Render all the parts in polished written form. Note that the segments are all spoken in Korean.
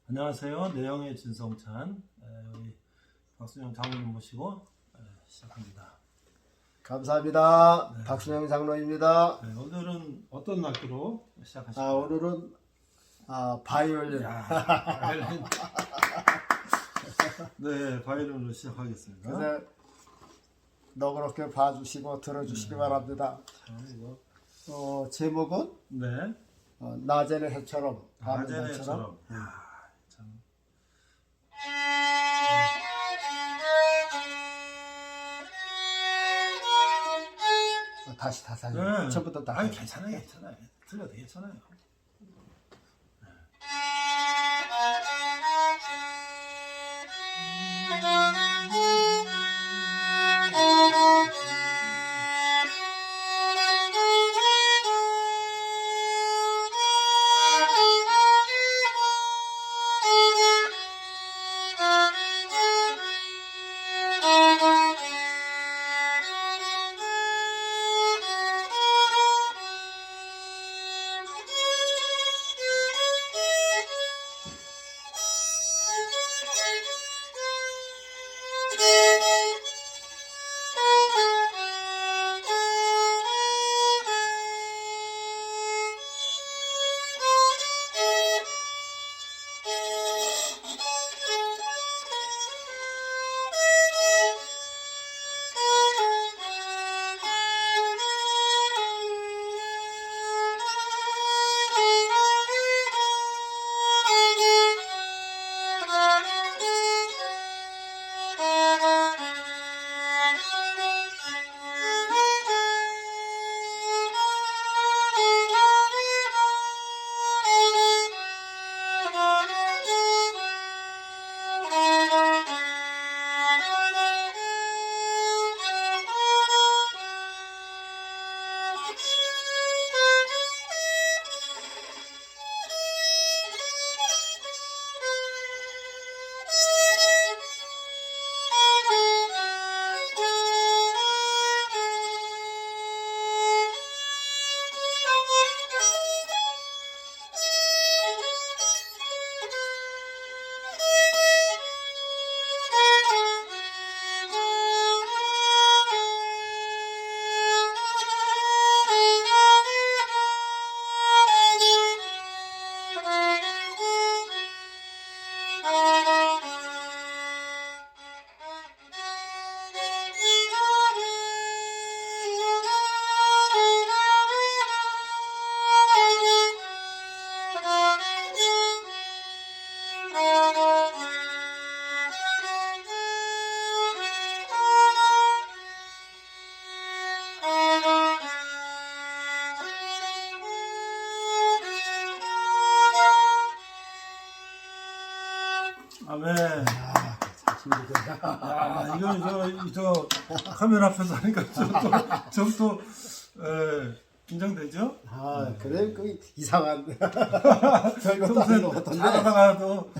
안녕하세요. 내영의 진성찬. 우리 박순영 장로님 모시고 시작합니다. 감사합니다. 네. 박순영 장로입니다. 네, 오늘은 어떤 악기로 시작하실까요? 오늘은 바이올린. 바이올린. 네, 바이올린으로 시작하겠습니다. 그래서 너그럽게 봐주시고 들어주시기 바랍니다. 참 이거. 제목은 네. 낮에는 해처럼, 밤에는 낮에는 해처럼. 해처럼. 야, 참. 다시 다시. 네. 처음부터 다시. 아니 괜찮아요, 괜찮아요. 들려도 괜찮아요. 아멘. 이거 저 카메라 앞에서 하니까 좀또 긴장되죠? 그래 그 이상한. 별것도 아닌 것 같은데. 잘하다가도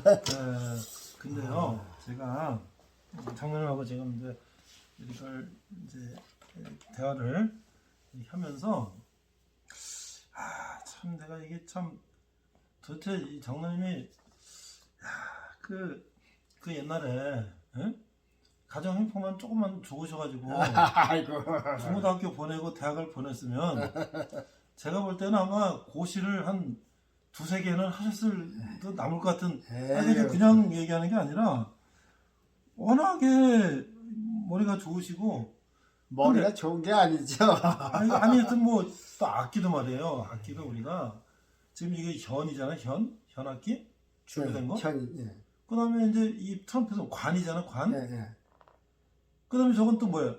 근데요, 제가 장로님하고 지금 이제 이걸 이제 대화를 하면서 참 내가 이게 참 도대체 이 장로님이 그 옛날에 가정 행복만 조금만 좋으셔가지고 아이고. 중고등학교 보내고 대학을 보냈으면 제가 볼 때는 아마 고시를 한 두세 개는 하셨을 듯 남을 것 같은. 아니 그냥 얘기하는 게 아니라 워낙에 머리가 좋으시고 머리가 좋은 게 아니죠. 아니 하여튼 뭐 또 악기도 말이에요. 악기도 우리가 지금 이게 현이잖아. 현악기 준비된 거. 현이. 예. 그 다음에 이제 이 트럼펫은 관이잖아. 관. 예. 그 다음에 저건 또 뭐야?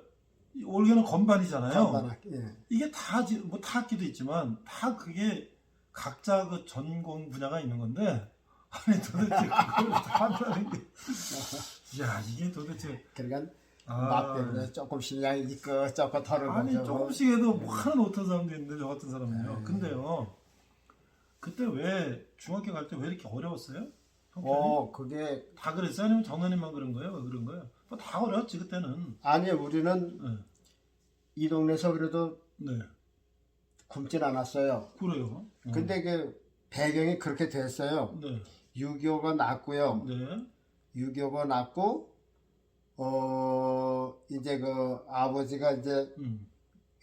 이 올게는 건반이잖아요. 건반악기. 예. 이게 다 뭐 타악기도 있지만 다 그게 각자 그 전공 분야가 있는 건데 아니 도대체 그걸 다 한다는 게 야 이게 도대체 그러니까 맛 때문에 조금 신량이 있고 조금 덜은 아니 거죠. 조금씩 해도 뭐 하나도 못하는 사람도 있는데 저 같은 사람은요. 네. 근데요 그때 왜 중학교 갈 때 왜 이렇게 어려웠어요? 형편이? 그게 다 그랬어요? 아니면 장로님만 그런 거예요? 왜 그런 거예요? 뭐 다 어려웠지 그때는. 아니 우리는 네. 이 동네에서 그래도 네. 굶진 않았어요. 그래요. 근데 그 배경이 그렇게 됐어요. 네. 6.25가 났고요. 네. 6.25가 났고 이제 그 아버지가 이제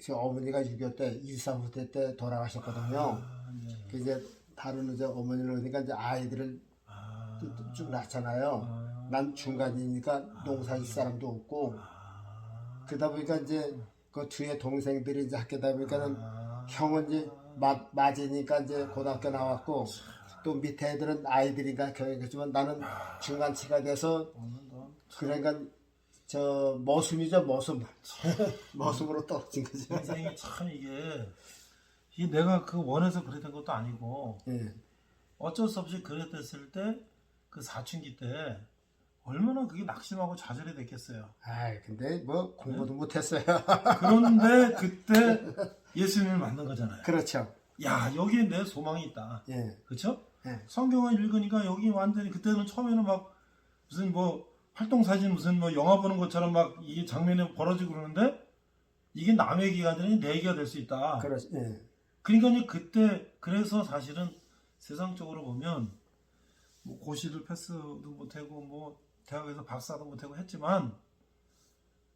그 어머니가 6.25 때 1.4 후퇴 때 돌아가셨거든요. 네. 그 이제 다른 이제 어머니를 오니까 이제 아이들을 쭉 낳잖아요. 난 중간이니까 농사질 사람도 없고 그러다 보니까 이제 그 뒤에 동생들이 이제 학교다 보니까는 형은 이제 맞으니까 이제 고등학교 나왔고 또 밑에 애들은 아이들이니까 교육했지만 나는 중간치가 돼서 그러니까 저 머슴이죠 머슴 머슴으로 떨어진 거죠. 인생이 참 이게 내가 그 원해서 그랬던 것도 아니고 예. 어쩔 수 없이 그랬댔을 때 그 사춘기 때 얼마나 그게 낙심하고 좌절이 됐겠어요. 아 근데 뭐 공부도 못했어요. 그런데 그때 예수님을 만난 거잖아요. 그렇죠. 야 여기에 내 소망이 있다. 예. 그렇죠? 예. 성경을 읽으니까 여기 완전히 그때는 처음에는 막 무슨 뭐 활동사진 무슨 뭐 영화 보는 것처럼 막 이게 장면이 벌어지고 그러는데 이게 남의 얘기가 아니라 내 얘기가 될 수 있다. 그렇죠. 예. 그러니까 이제 그때 그래서 사실은 세상적으로 보면 뭐 고시를 패스도 못하고 뭐 대학에서 박사도 못하고 했지만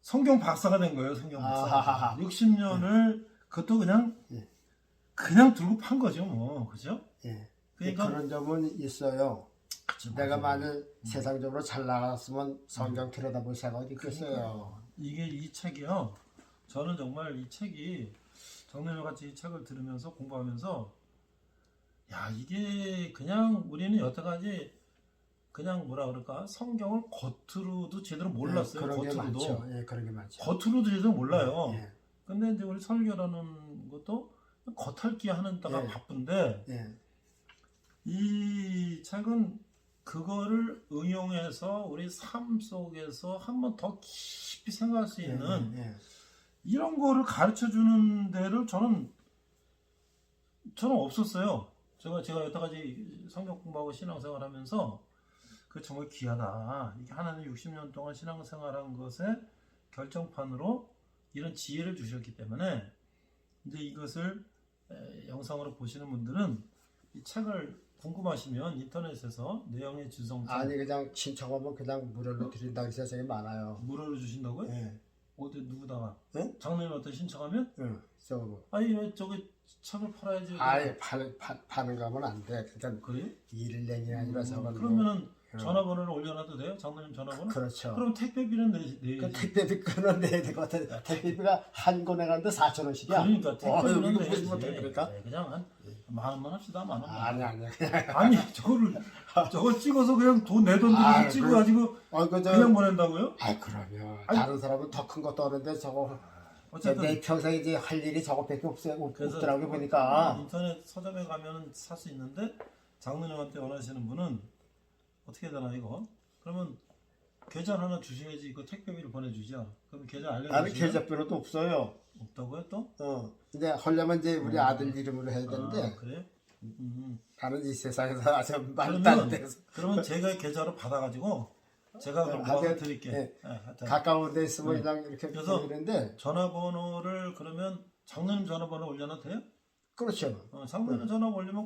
성경 박사가 된 거예요. 성경 박사. 아하하하. 60년을 그것도 그냥 예. 그냥 들고 판 거죠. 뭐 그죠? 예. 그러니까 그런 점은 있어요. 그치, 내가 맞아요. 만약 세상적으로 잘 나갔으면 성경 들여다볼 생각이 있겠어요. 이게 이 책이요. 저는 정말 이 책이 정님과 같이 이 책을 들으면서 공부하면서 야 이게 그냥 우리는 여태까지 그냥 뭐라 그럴까 성경을 겉으로도 제대로 몰랐어요. 그런 게 겉으로도 많죠. 예, 그런 게 많죠. 겉으로도 제대로 몰라요. 예, 근데 이제 우리 설교라는 것도 겉핥기 하는 데가 예. 바쁜데 예, 이 책은 그거를 응용해서 우리 삶 속에서 한 번 더 깊이 생각할 수 있는 예, 예. 이런 거를 가르쳐 주는 데를 저는 없었어요. 제가 여태까지 성경 공부하고 신앙생활 하면서 그 정말 귀하다. 이게 하나님 60년 동안 신앙생활한 것의 결정판으로 이런 지혜를 주셨기 때문에 이제 이것을 영상으로 보시는 분들은 이 책을 궁금하시면 인터넷에서 내용의 주성점 아니 그냥 신청하면 그냥 무료로 드린다 그래서 되게 많아요. 무료로 주신다고요? 예, 어디 누구다가? 예? 장로님한테 신청하면? 응, 저거 뭐. 아니 왜 저기 책을 팔아야지. 아예 파는 거 하면 안 돼. 그러니까 그래요? 일을 내기 아니라 저거. 그러면은 전화번호를 올려놔도 돼요? 장로님 전화번호? 그렇죠. 그럼 택배비는 내야지. 그 택배비 끊어 내야 될 것 같아. 택배비가 한 권에 가는데 4,000원씩이야. 그러니까 택배비는 이거 내야지. 무슨 뭐 그러니까? 네, 그냥 한 10,000원 합시다. 10,000원. 아니. 아니 저걸 찍어서 그냥 내 돈 들여서 찍어가지고 그냥 보낸다고요? 아 그러면 아니, 다른 사람은 더 큰 것도 하는데 저거 어쨌든 내 평생 이제 할 일이 저거밖에 그래서 없더라고 보니까. 인터넷 서점에 가면은 살 수 있는데 장로님한테 원하시는 분은 어떻게 되나 이거? 그러면 계좌 하나 주셔야지 이거 택배비를 보내주죠. 그럼 계좌 나는 알려주시면 계좌번호도 없어요. 없다고요 또? 근데 하려면 이제 우리 아들 이름으로 해야 되는데 아, 그래요? 나는 이 세상에서 아주 말도 그러면 안 돼서 그러면 제가 계좌로 받아가지고 제가 그럼 모아서 하여튼, 드릴게. 예. 하여튼 가까운 데 있으면 그냥 이렇게 그래서 보내는데 전화번호를 그러면 장로님 전화번호 올려놔도 돼요? 그렇죠. 장로님 전화 올리면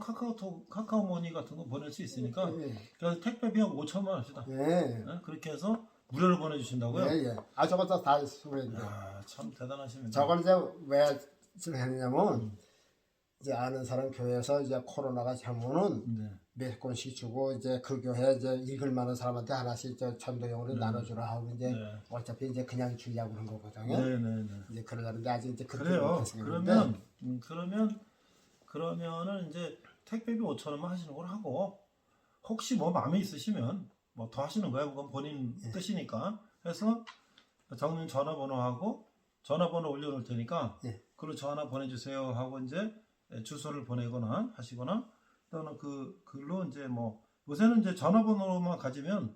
카카오머니 같은 거 보낼 수 있으니까 예. 그래서 택배비 한 5,000원 합시다. 예. 그렇게 해서 무료로 보내주신다고요? 예. 아 저거 다 수고했는데. 아, 참 대단하십니다. 저걸 이제 왜 했냐면 이제 아는 사람 교회에서 이제 코로나가 하면은 네. 몇 권씩 주고 이제 그 교회 이제 읽을 만한 사람한테 하나씩 저 전도용으로 나눠주라 하고 이제 네. 어차피 이제 그냥 주려고 하는 거거든요. 네네네. 이제 그러려는데 아직 이제 그렇게 그래요. 못했었는데 그러면은 이제 택배비 5,000원만 하시는 걸 하고 혹시 뭐 마음에 있으시면 뭐 더 하시는 거예요. 그건 본인 뜻이니까 해서 장로님 전화번호하고 전화번호 올려놓을 테니까 예. 그걸로 전화 보내주세요 하고 이제 주소를 보내거나 하시거나 또는 그 글로 이제 뭐 요새는 이제 전화번호만 가지면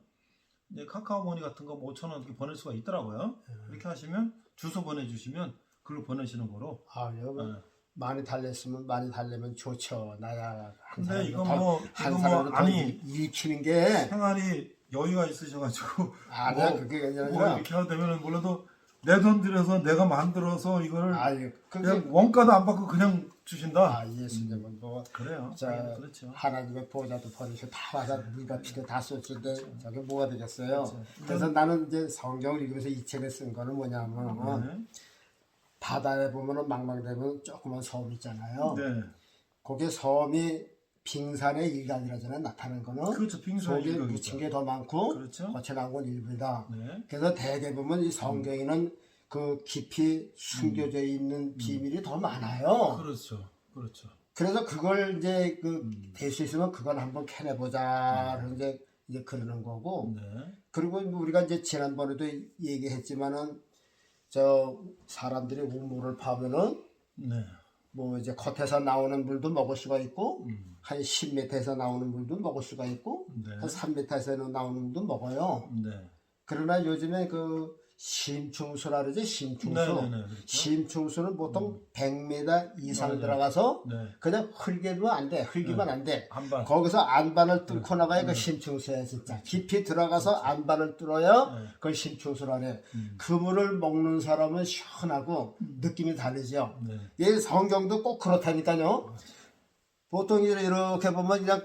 이제 카카오머니 같은 거 5,000원 이렇게 보낼 수가 있더라고요. 그렇게 하시면 주소 보내주시면 글로 보내시는 거로. 아 여러분 네. 많이 달랬으면 많이 달래면 좋죠. 나야 한 근데 사람도 이건 뭐 사람도 아니 일으키는 게 생활이 여유가 있으셔가지고 아니야 뭐, 그게 뭐 아니라 이렇게 하다 되면은 몰라도 내 돈 들여서 내가 만들어서 이걸 아유 그게 그냥 원가도 안 받고 그냥 주신다. 아, 예수님은 뭐 그래요. 자, 그렇죠. 하나님의 보좌도 버리고 다 와서 네가 피도 다 쏟는데 저게 뭐가 되겠어요? 그렇죠. 그래서 나는 이제 성경을 읽으면서 이 책을 쓴 거는 뭐냐면 네. 바다에 보면은 망망대면 조그만 섬 있잖아요. 네. 거기 섬이 빙산의 일각이라잖아요. 나타나는 거는 그렇죠. 빙산 속에 일각이죠. 묻힌 게 더 많고 그렇죠. 겉에 나온 건 일부다. 네. 그래서 대개 보면 이 성경에는 그 깊이 숨겨져 있는 비밀이 더 많아요. 그렇죠. 그렇죠. 그래서 그걸 이제 될 수 있으면 그걸 한번 캐내보자. 그래서 이제 그러는 거고. 네. 그리고 우리가 이제 지난번에도 얘기했지만은 저 사람들이 우물을 파면은 네. 뭐 이제 겉에서 나오는 물도 먹을 수가 있고 한 10m에서 나오는 물도 먹을 수가 있고 네. 한 3m에서 나오는 물도 먹어요. 네. 그러나 요즘에 그 심충수라 그러지 심충수. 네, 네, 네, 그렇죠. 심충수는 보통 100m 이상 맞아요. 들어가서 네. 그냥 흙이면 안 돼. 흙이면 안 돼. 한반. 거기서 안반을 뚫고 나가야 그 심충수야 진짜. 깊이 들어가서 안반을 뚫어야 네. 그걸 심충수라네. 그 물을 먹는 사람은 시원하고 느낌이 다르죠. 네. 이 성경도 꼭 그렇다니까요. 보통 이렇게 보면 그냥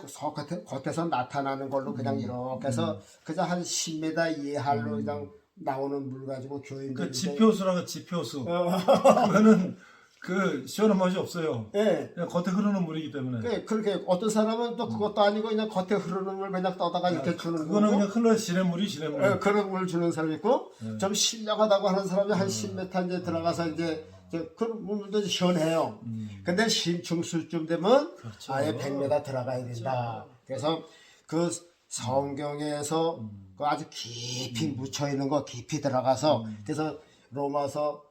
겉에서 나타나는 걸로 그냥 이렇게 해서 그냥 한 10m 이하로 그냥 나오는 물 가지고 교인들이 그 지표수라고 지표수. 그거는 그 시원한 맛이 없어요. 예. 그냥 겉에 흐르는 물이기 때문에. 그렇게 어떤 사람은 또 그것도 아니고 그냥 겉에 흐르는 물 그냥 떠다가 이렇게 주는 그거는 거고 그냥 흘러 시냇물이 시냇물. 예, 그런 물 주는 사람 있고 좀 신령하다고 하는 사람이 한 10m 이제 들어가서 이제 그런 물도 시원해요. 근데 심충수쯤 되면 그렇죠. 아예 100m 들어가야 된다. 그래서 그 성경에서 그 아주 깊이 묻혀 있는 거 깊이 들어가서 그래서 로마서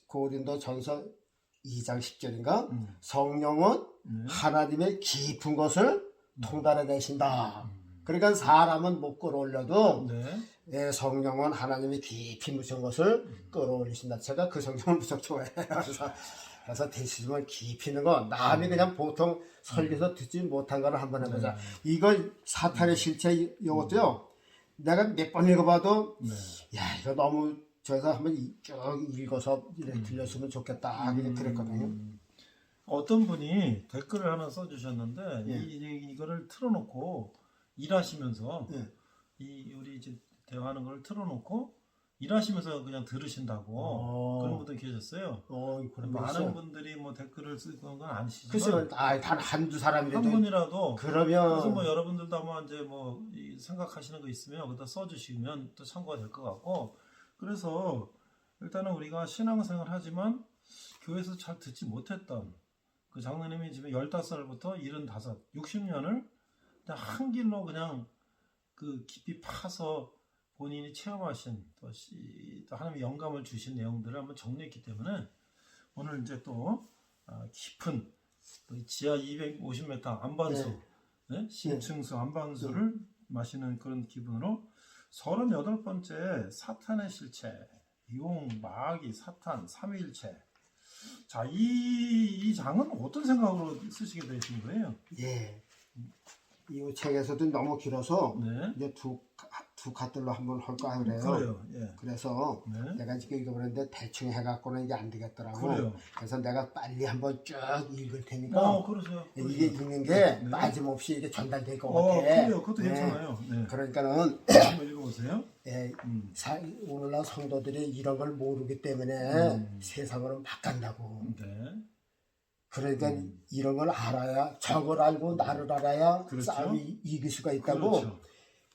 고린도 전서 2장 10절인가 성령은 하나님의 깊은 것을 통달해 내신다. 그러니까 사람은 못 끌어올려도 네. 예, 성령은 하나님이 깊이 묻힌 것을 끌어올리신다. 제가 그 성경을 무척 좋아해요. 그래서 대시즘을 깊이 있는 거 남이 그냥 보통 설교서 듣지 못한 거를 한번 해보자. 이걸 사탄의 실체 이것도요. 내가 몇 번 읽어봐도 야 이거 너무 저에서 한번 쭉 읽어서 이렇게 들렸으면 좋겠다. 그냥 그랬거든요. 어떤 분이 댓글을 하나 써주셨는데 예. 이거를 틀어놓고 일하시면서 예. 우리 이제 대화하는 걸 틀어놓고 일하시면서 그냥 들으신다고 그런 분들 계셨어요. 많은 분들이 뭐 댓글을 쓰는 건 아니시지만 글쎄요, 단 한두 사람이라도 한 분이라도 그러면 그래서 뭐 여러분들도 아마 이제 뭐 생각하시는 거 있으면 여기다 써주시면 또 참고가 될 것 같고 그래서 일단은 우리가 신앙생활 하지만 교회에서 잘 듣지 못했던 그 장로님이 지금 15살부터 75, 60년을 그냥 한 길로 그냥 그 깊이 파서 본인이 체험하신 또 하나님의 영감을 주신 내용들을 한번 정리했기 때문에 오늘 이제 또 깊은 또 지하 250m 안반수 네? 심층수 안반수를 마시는 그런 기분으로 38번째 사탄의 실체 용, 마귀, 사탄, 삼위일체 자, 이 장은 어떤 생각으로 쓰시게 되신 거예요? 예. 이 책에서도 너무 길어서 네. 이제 두 갓들로 한번 할까 그래요. 그래요. 예. 그래서 네. 내가 지금 읽어보는데 대충 해갖고는 이게 안 되겠더라고. 그래요. 그래서 내가 빨리 한번 쭉 읽을 테니까 그러세요. 이게 읽는 게 네. 빠짐없이 이게 전달될 것 같아. 그래요. 그것도 괜찮아요. 네. 그러니까는 한번 읽어보세요. 예, 오늘날 성도들이 이런 걸 모르기 때문에 세상으로 막 간다고. 네. 그러니까 이런 걸 알아야 저걸 알고 나를 알아야 그렇죠. 싸움이 이길 수가 있다고. 그렇죠.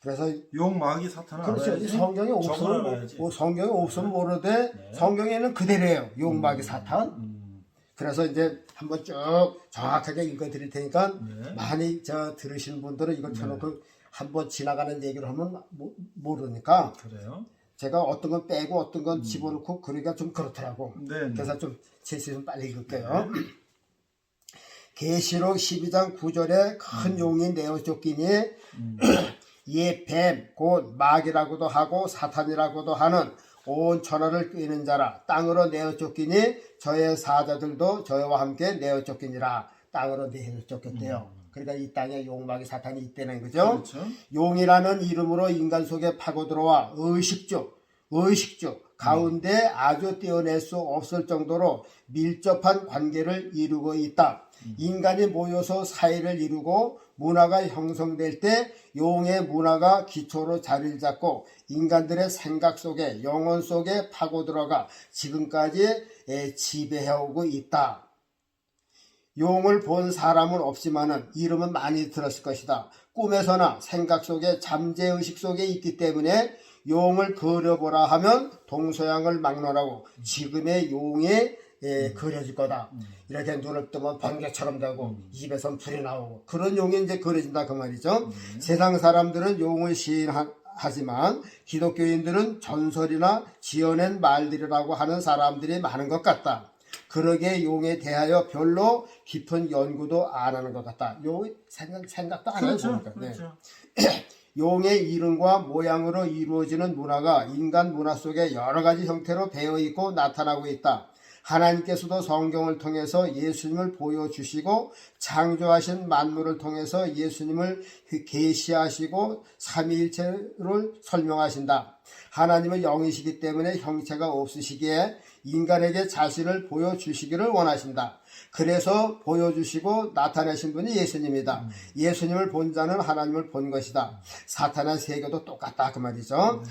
그래서 용, 마귀, 사탄을 그렇죠. 알아야지. 성경에 적을 없으면 알아야지. 성경에 없으면 모르되 네. 성경에는 그대로예요. 용, 마귀, 사탄. 그래서 이제 한번 쭉 정확하게 읽어드릴 테니까 네. 많이 들으신 분들은 이걸 켜놓고 한번 지나가는 얘기를 하면 모르니까 그래요. 제가 어떤 건 빼고 어떤 건 집어넣고 그러기가 좀 그렇더라고. 네. 그래서 좀 제시 좀 빨리 읽을게요. 계시록 12장 9절에 큰 용이 내어 쫓기니 이 뱀 곧 마귀라고도 하고 사탄이라고도 하는 온 천하를 꿰는 자라 땅으로 내어 쫓기니 저의 사자들도 저와 함께 내어 쫓기니라. 땅으로 내어 쫓겼대요. 그러니까 이 땅에 용마귀 사탄이 있다는 거죠. 그렇죠. 용이라는 이름으로 인간 속에 파고 들어와 의식주 의식주 가운데 아주 떼어낼 수 없을 정도로 밀접한 관계를 이루고 있다. 인간이 모여서 사회를 이루고 문화가 형성될 때 용의 문화가 기초로 자리를 잡고 인간들의 생각 속에 영혼 속에 파고들어가 지금까지 지배해오고 있다. 용을 본 사람은 없지만은 이름은 많이 들었을 것이다. 꿈에서나 생각 속에 잠재의식 속에 있기 때문에 용을 그려보라 하면 동서양을 막론하고 지금의 용이 그려질 거다. 이렇게 눈을 뜨면 번개처럼 되고 입에선 불이 나오고 그런 용이 이제 그려진다 그 말이죠. 세상 사람들은 용을 시인하지만 기독교인들은 전설이나 지어낸 말들이라고 하는 사람들이 많은 것 같다. 그러게 용에 대하여 별로 깊은 연구도 안 하는 것 같다. 용 생각도 안 해요. 그렇죠. 보니까. 그렇죠. 용의 이름과 모양으로 이루어지는 문화가 인간 문화 속에 여러 가지 형태로 배어 있고 나타나고 있다. 하나님께서도 성경을 통해서 예수님을 보여주시고 창조하신 만물을 통해서 예수님을 계시하시고 삼위일체를 설명하신다. 하나님은 영이시기 때문에 형체가 없으시기에 인간에게 자신을 보여주시기를 원하신다. 그래서 보여주시고 나타내신 분이 예수님이다. 예수님을 본 자는 하나님을 본 것이다. 사탄의 세계도 똑같다 그 말이죠.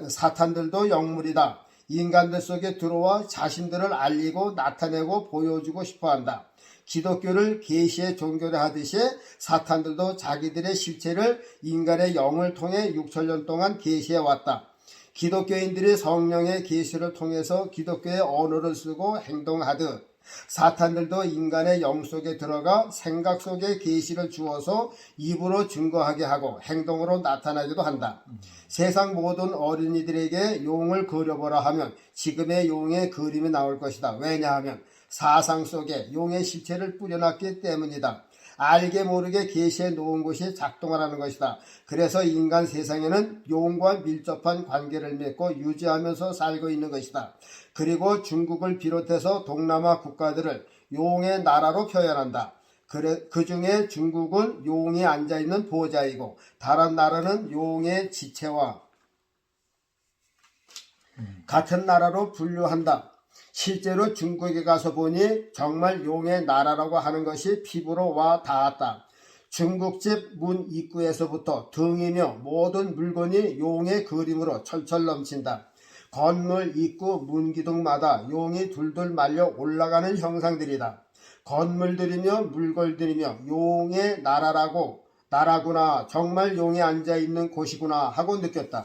사탄들도 영물이다. 인간들 속에 들어와 자신들을 알리고 나타내고 보여주고 싶어한다. 기독교를 계시의 종교라 하듯이 사탄들도 자기들의 실체를 인간의 영을 통해 6천년 동안 계시해 왔다. 기독교인들이 성령의 계시를 통해서 기독교의 언어를 쓰고 행동하듯 사탄들도 인간의 영 속에 들어가 생각 속에 계시를 주어서 입으로 증거하게 하고 행동으로 나타나기도 한다. 세상 모든 어린이들에게 용을 그려보라 하면 지금의 용의 그림이 나올 것이다. 왜냐하면 사상 속에 용의 실체를 뿌려놨기 때문이다. 알게 모르게 계시해 놓은 것이 작동하라는 것이다. 그래서 인간 세상에는 용과 밀접한 관계를 맺고 유지하면서 살고 있는 것이다. 그리고 중국을 비롯해서 동남아 국가들을 용의 나라로 표현한다. 그 중에 중국은 용이 앉아있는 보좌이고 다른 나라는 용의 지체와 같은 나라로 분류한다. 실제로 중국에 가서 보니 정말 용의 나라라고 하는 것이 피부로 와 닿았다. 중국집 문 입구에서부터 등이며 모든 물건이 용의 그림으로 철철 넘친다. 건물 입구 문기둥마다 용이 둘둘 말려 올라가는 형상들이다. 건물들이며 물건들이며 용의 나라구나 정말 용이 앉아있는 곳이구나 하고 느꼈다.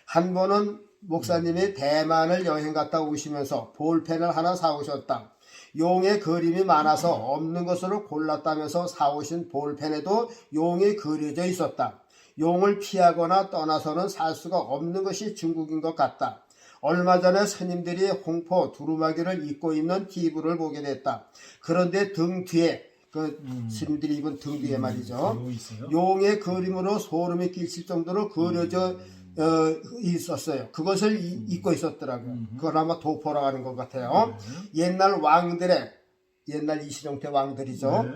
한 번은 목사님이 대만을 여행 갔다 오시면서 볼펜을 하나 사오셨다. 용의 그림이 많아서 없는 것으로 골랐다면서 사오신 볼펜에도 용이 그려져 있었다. 용을 피하거나 떠나서는 살 수가 없는 것이 중국인 것 같다. 얼마 전에 스님들이 홍포 두루마기를 입고 있는 TV를 보게 됐다. 그런데 등 뒤에 스님들이 입은 등 뒤에 말이죠. 용의 그림으로 소름이 끼칠 정도로 그려져 있었어요. 그것을 입고 있었더라고요. 그걸 아마 도포라고 하는 것 같아요. 옛날 이시종태 왕들이죠.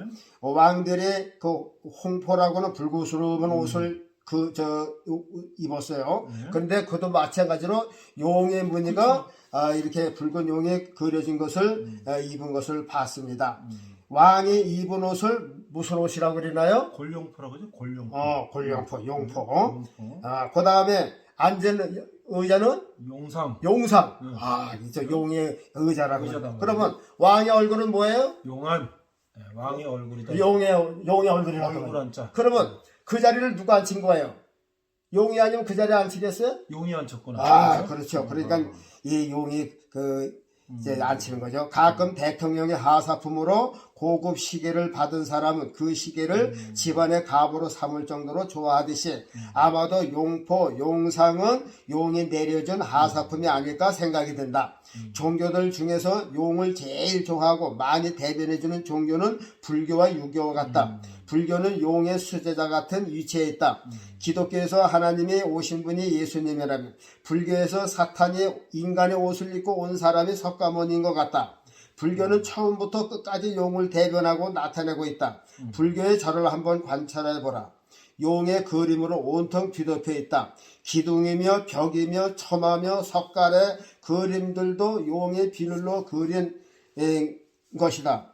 왕들의 그 홍포라고는 불구스러운 옷을 입었어요. 그런데 그도 마찬가지로 용의 무늬가 이렇게 붉은 용이 그려진 것을 입은 것을 봤습니다. 왕이 입은 옷을 무슨 옷이라고 그러나요? 골룡포라고 그러죠? 골룡포. 골룡포, 용포. 그 다음에 앉은 의자는? 용상. 이제 용의 의자라고. 그러면 왕의 얼굴은 뭐예요? 용안. 왕의 얼굴이다. 용의 얼굴이라고. 얼굴 한자. 그러면 그 자리를 누가 앉힌 거예요? 용이 아니면 그 자리에 앉히겠어요? 용이 앉혔구나. 그렇죠. 그러니까 이 용이 이제 앉히는 거죠. 가끔 대통령의 하사품으로 고급 시계를 받은 사람은 그 시계를 집안의 갑으로 삼을 정도로 좋아하듯이 아마도 용포, 용상은 용이 내려준 하사품이 아닐까 생각이 든다. 종교들 중에서 용을 제일 좋아하고 많이 대변해주는 종교는 불교와 유교와 같다. 불교는 용의 수제자 같은 위치에 있다. 기독교에서 하나님이 오신 분이 예수님이라면 불교에서 사탄이 인간의 옷을 입고 온 사람이 석가모니인 것 같다. 불교는 처음부터 끝까지 용을 대변하고 나타내고 있다. 불교의 절을 한번 관찰해보라. 용의 그림으로 온통 뒤덮여 있다. 기둥이며 벽이며 처마며 석갈의 그림들도 용의 비늘로 그린 것이다.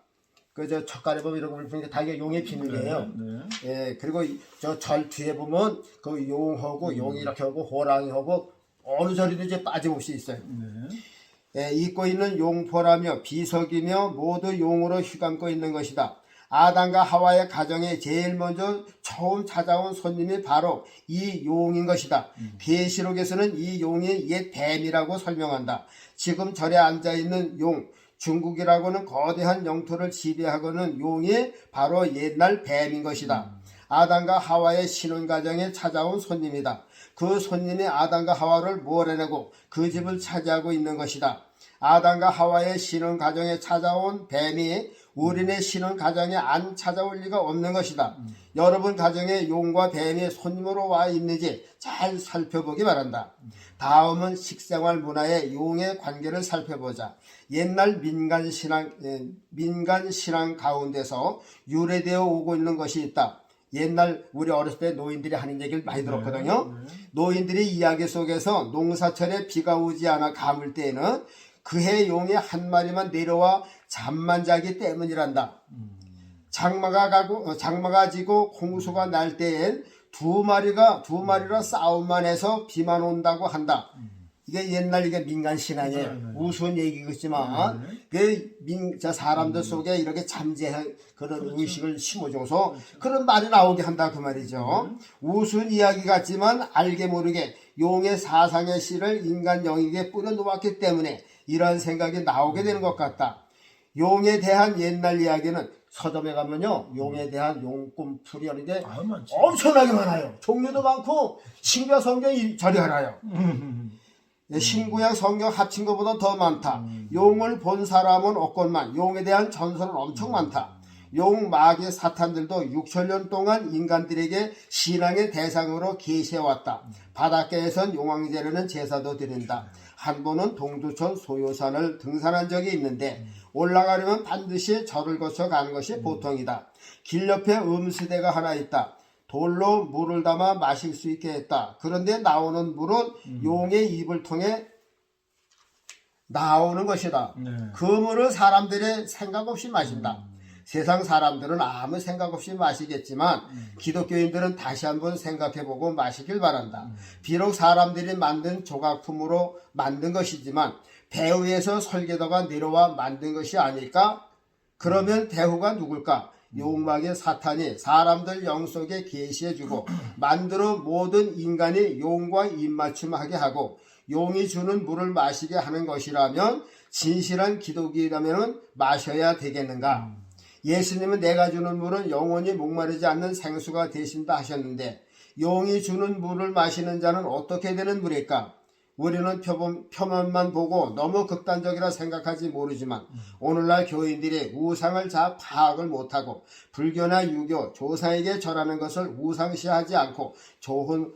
그저 젓갈에 보면 이런 걸 보니까 다 이게 용의 비늘이에요. 네. 예, 그리고 저 절 뒤에 보면 그 용하고 용이 이렇게 하고 호랑이하고 어느 절에도 이제 빠짐없이 있어요. 예, 입고 있는 용포라며 비석이며 모두 용으로 휘감고 있는 것이다. 아담과 하와의 가정에 제일 먼저 처음 찾아온 손님이 바로 이 용인 것이다. 계시록에서는 이 용이 옛 뱀이라고 설명한다. 지금 절에 앉아있는 용, 중국이라고는 거대한 영토를 지배하고는 용이 바로 옛날 뱀인 것이다. 아담과 하와의 신혼 가정에 찾아온 손님이다. 그 손님이 아담과 하와를 몰아내고 그 집을 차지하고 있는 것이다. 아담과 하와의 신혼 가정에 찾아온 뱀이 우리네 신혼 가정에 안 찾아올 리가 없는 것이다. 여러분 가정에 용과 뱀이 손님으로 와 있는지 잘 살펴보기 바란다. 다음은 식생활 문화의 용의 관계를 살펴보자. 옛날 민간 신앙 가운데서 유래되어 오고 있는 것이 있다. 옛날 우리 어렸을 때 노인들이 하는 얘기를 많이 들었거든요. 노인들의 이야기 속에서 농사철에 비가 오지 않아 가물 때에는 그해 용이 한 마리만 내려와 잠만 자기 때문이란다. 장마가 지고 홍수가 날 때엔 두 마리라 싸움만 해서 비만 온다고 한다. 이게 옛날 이게 민간 신앙이에요. 우스운 얘기겠지만 사람들 속에 이렇게 잠재한 그런 의식을 심어줘서 그런 말이 나오게 한다 그 말이죠. 우스운 이야기 같지만 알게 모르게 용의 사상의 씨를 인간 영에게 뿌려놓았기 때문에 이런 생각이 나오게 되는 것 같다. 용에 대한 옛날 이야기는 서점에 가면요 용에 대한 용꿈풀이 하는데 엄청나게 많아요. 종류도 많고 신구약 성경이 저리 하나요. 신구약 성경 합친 것보다 더 많다. 용을 본 사람은 없건만 용에 대한 전설은 엄청 많다. 용, 마귀, 사탄들도 6천년 동안 인간들에게 신앙의 대상으로 계시해왔다. 바닷가에선 용왕제라는 제사도 드린다. 한 번은 동두천 소요산을 등산한 적이 있는데 올라가려면 반드시 절을 거쳐 가는 것이 보통이다. 길 옆에 음수대가 하나 있다. 돌로 물을 담아 마실 수 있게 했다. 그런데 나오는 물은 용의 입을 통해 나오는 것이다. 그 물을 사람들이 생각 없이 마신다. 세상 사람들은 아무 생각 없이 마시겠지만 기독교인들은 다시 한번 생각해보고 마시길 바란다. 비록 사람들이 만든 조각품으로 만든 것이지만 배 위에서 설계도가 내려와 만든 것이 아닐까? 그러면 대후가 누굴까? 용막의 사탄이 사람들 영 속에 계시해주고 만들어 모든 인간이 용과 입맞춤하게 하고 용이 주는 물을 마시게 하는 것이라면 진실한 기독이라면 마셔야 되겠는가? 예수님은 내가 주는 물은 영원히 목마르지 않는 생수가 되신다 하셨는데 용이 주는 물을 마시는 자는 어떻게 되는 물일까? 우리는 표면만 보고 너무 극단적이라 생각하지 모르지만 오늘날 교인들이 우상을 잘 파악을 못하고 불교나 유교, 조상에게 절하는 것을 우상시하지 않고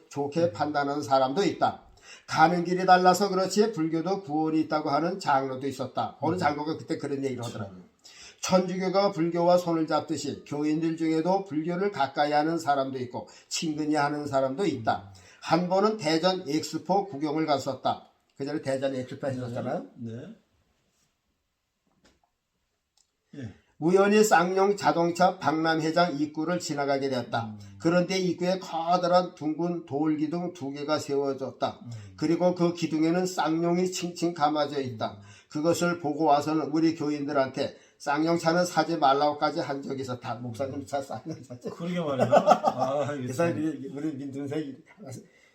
좋게 판단하는 사람도 있다. 가는 길이 달라서 그렇지 불교도 구원이 있다고 하는 장로도 있었다. 어느 장로가 그때 그런 얘기를 하더라고요. 천주교가 불교와 손을 잡듯이 교인들 중에도 불교를 가까이 하는 사람도 있고 친근히 하는 사람도 있다. 한 번은 대전 엑스포 구경을 갔었다. 그 전에 대전 엑스포 했었잖아요. 우연히 쌍용 자동차 박람회장 입구를 지나가게 되었다. 그런데 입구에 커다란 둥근 돌기둥 2개가 세워졌다. 그리고 그 기둥에는 쌍용이 칭칭 감아져 있다. 그것을 보고 와서는 우리 교인들한테 쌍용차는 사지 말라고까지 한 적이 있었다. 목사님 차 쌍용 샀죠. 그러게 말이야. 그래서 우리 민준생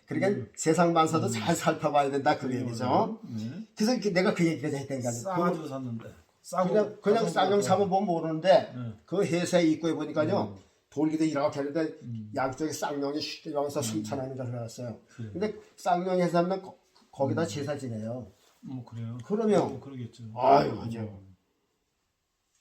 그러니까 세상 만사도 잘 살펴봐야 된다 그 얘기죠. 그래서 내가 그 얘기를 했다니까요. 싸가지고 샀는데. 그냥 쌍용 사면 보면 모르는데 그 회사 입구에 보니까요 돌기도 이렇게 하는데 양쪽에 쌍용이 쉽게 여기서 승천하는 줄 알았어요. 근데 쌍용 회사는 거기다 제사 지내요. 그래요. 그러면 그러겠죠. 아유, 맞아요.